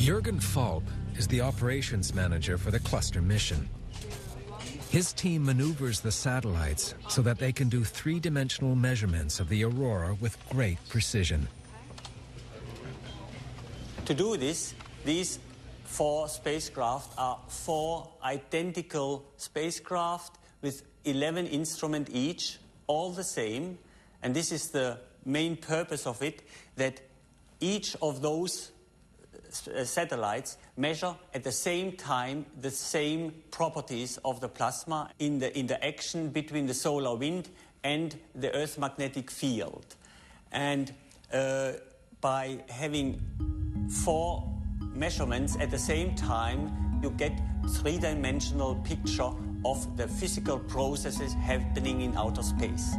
Jürgen Falb is the operations manager for the cluster mission. His team maneuvers the satellites so that they can do three-dimensional measurements of the Aurora with great precision. To do this, these 4 spacecraft are 4 identical spacecraft with 11 instruments each, all the same. And this is the main purpose of it, that each of those satellites measure at the same time the same properties of the plasma in the interaction between the solar wind and the Earth's magnetic field. And by having 4 measurements at the same time, you get three-dimensional picture of the physical processes happening in outer space.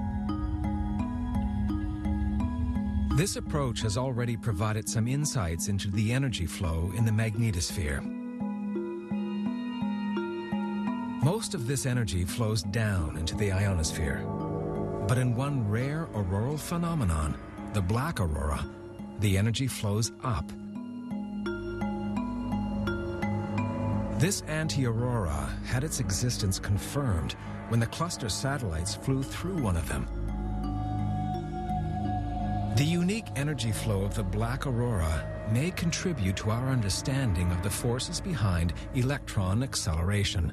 This approach has already provided some insights into the energy flow in the magnetosphere. Most of this energy flows down into the ionosphere. But in one rare auroral phenomenon, the black aurora, the energy flows up. This anti-aurora had its existence confirmed when the cluster satellites flew through one of them. The unique energy flow of the black aurora may contribute to our understanding of the forces behind electron acceleration.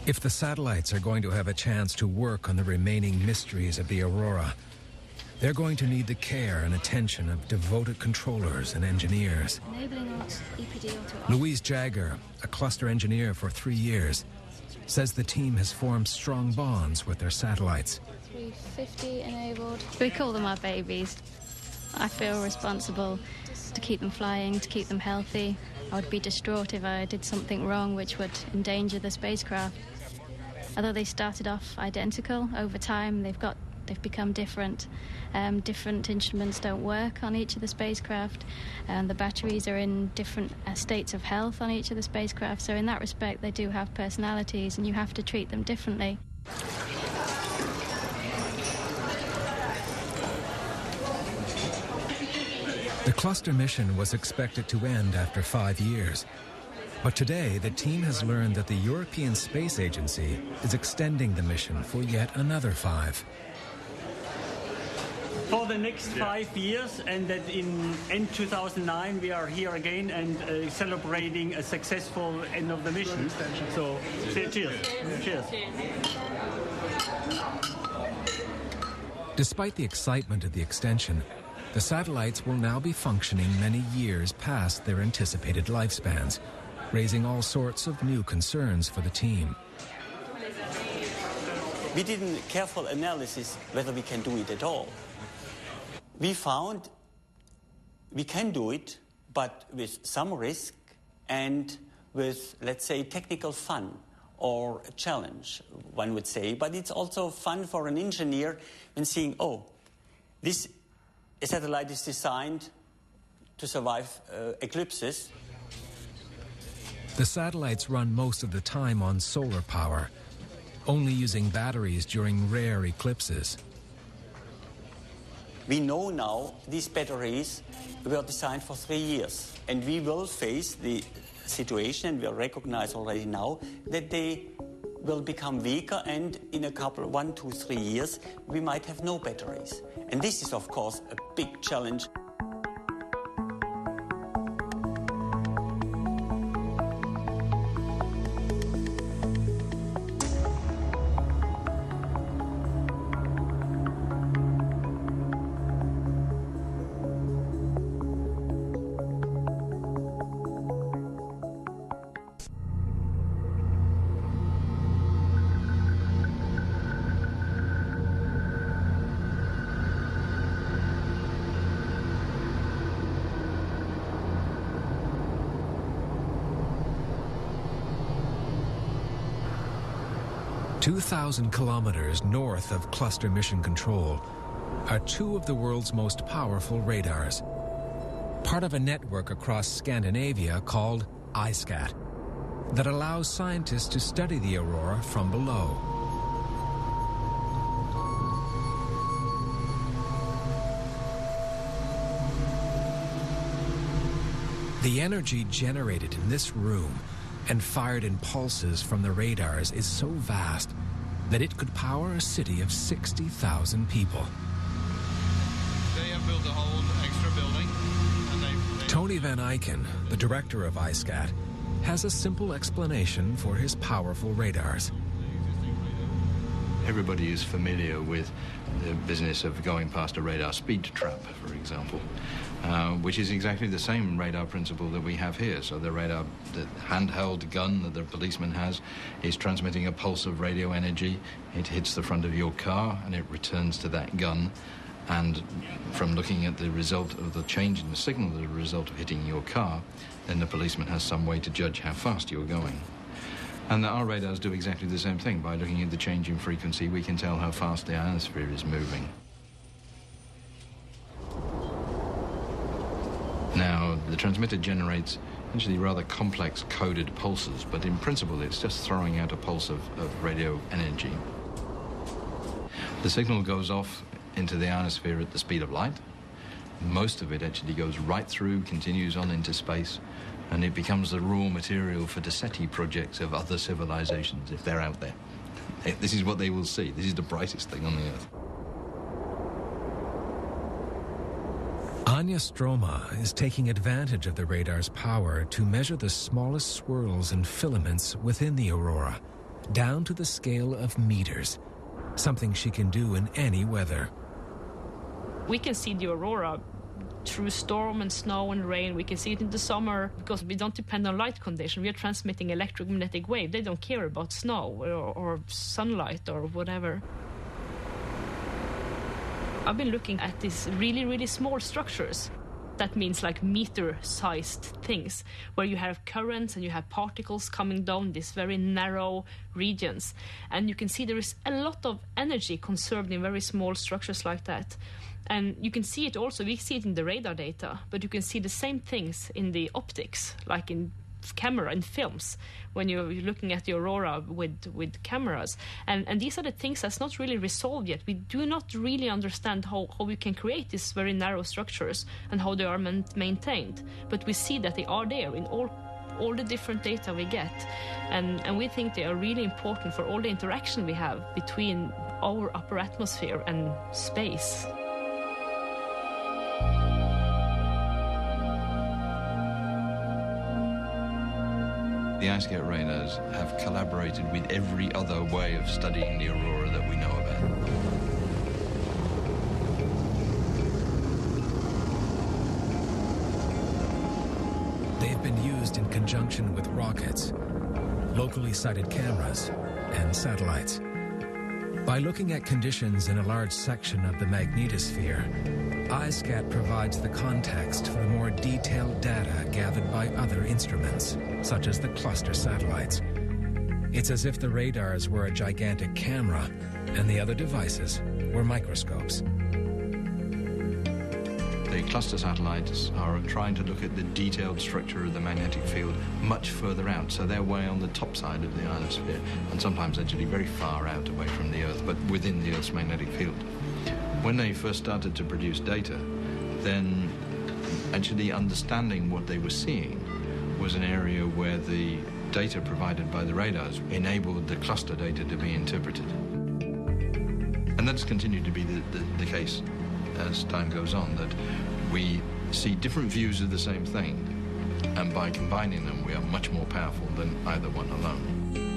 If the satellites are going to have a chance to work on the remaining mysteries of the aurora, they're going to need the care and attention of devoted controllers and engineers. Louise Jagger, a cluster engineer for 3 years, says the team has formed strong bonds with their satellites. 350 enabled. We call them our babies. I feel responsible to keep them flying, to keep them healthy. I would be distraught if I did something wrong which would endanger the spacecraft. Although they started off identical, over time they've become different. Different instruments don't work on each of the spacecraft, and the batteries are in different states of health on each of the spacecraft. So in that respect, they do have personalities, and you have to treat them differently. The cluster mission was expected to end after 5 years. But today, the team has learned that the European Space Agency is extending the mission for yet another 5. For the next 5 years, and that in end 2009 we are here again and celebrating a successful end of the mission. So, cheers. Cheers. Despite the excitement of the extension, the satellites will now be functioning many years past their anticipated lifespans, raising all sorts of new concerns for the team. We did a careful analysis whether we can do it at all. We found we can do it, but with some risk and with, let's say, technical fun or a challenge, one would say. But it's also fun for an engineer when seeing, oh, this satellite is designed to survive eclipses. The satellites run most of the time on solar power, only using batteries during rare eclipses. We know now these batteries were designed for 3 years, and we will face the situation, and we recognize already now that they will become weaker, and in a couple, 1, 2, 3 years, we might have no batteries. And this is, of course, a big challenge. "2,000 kilometers north of Cluster Mission Control are 2 of the world's most powerful radars, part of a network across Scandinavia called ISCAT, that allows scientists to study the aurora from below. The energy generated in this room and fired in pulses from the radars is so vast that it could power a city of 60,000 people. They have built a whole extra building. And Tony Van Eycken, the director of ISCAT, has a simple explanation for his powerful radars. Everybody is familiar with the business of going past a radar speed trap, for example, which is exactly the same radar principle that we have here. So the radar, the handheld gun that the policeman has, is transmitting a pulse of radio energy. It hits the front of your car and it returns to that gun. And from looking at the result of the change in the signal as a result of hitting your car, then the policeman has some way to judge how fast you're going. And our radars do exactly the same thing. By looking at the change in frequency, we can tell how fast the ionosphere is moving. Now, the transmitter generates actually rather complex coded pulses, but in principle, it's just throwing out a pulse of radio energy. The signal goes off into the ionosphere at the speed of light. Most of it actually goes right through, continues on into space, and it becomes the raw material for the SETI projects of other civilizations, if they're out there. This is what they will see. This is the brightest thing on the Earth. Anja Stroma is taking advantage of the radar's power to measure the smallest swirls and filaments within the aurora, down to the scale of meters, something she can do in any weather. We can see the aurora through storm and snow and rain. We can see it in the summer because we don't depend on light condition. We are transmitting electromagnetic wave. They don't care about snow or sunlight or whatever. I've been looking at these really, really small structures. That means like meter-sized things where you have currents and you have particles coming down these very narrow regions. And you can see there is a lot of energy conserved in very small structures like that. And you can see it also, we see it in the radar data, but you can see the same things in the optics, like in camera and films, when you're looking at the aurora with cameras. And these are the things that's not really resolved yet. We do not really understand how we can create these very narrow structures and how they are maintained. But we see that they are there in all the different data we get. And we think they are really important for all the interaction we have between our upper atmosphere and space. The ISCAT radars have collaborated with every other way of studying the aurora that we know about. They've been used in conjunction with rockets, locally sighted cameras, and satellites. By looking at conditions in a large section of the magnetosphere, ISCAT provides the context for the more detailed data gathered by other instruments, such as the cluster satellites. It's as if the radars were a gigantic camera and the other devices were microscopes. The cluster satellites are trying to look at the detailed structure of the magnetic field much further out, so they're way on the top side of the ionosphere, and sometimes actually very far out away from the Earth, but within the Earth's magnetic field. When they first started to produce data, then actually understanding what they were seeing was an area where the data provided by the radars enabled the cluster data to be interpreted. And that's continued to be the case as time goes on, that we see different views of the same thing, and by combining them we are much more powerful than either one alone.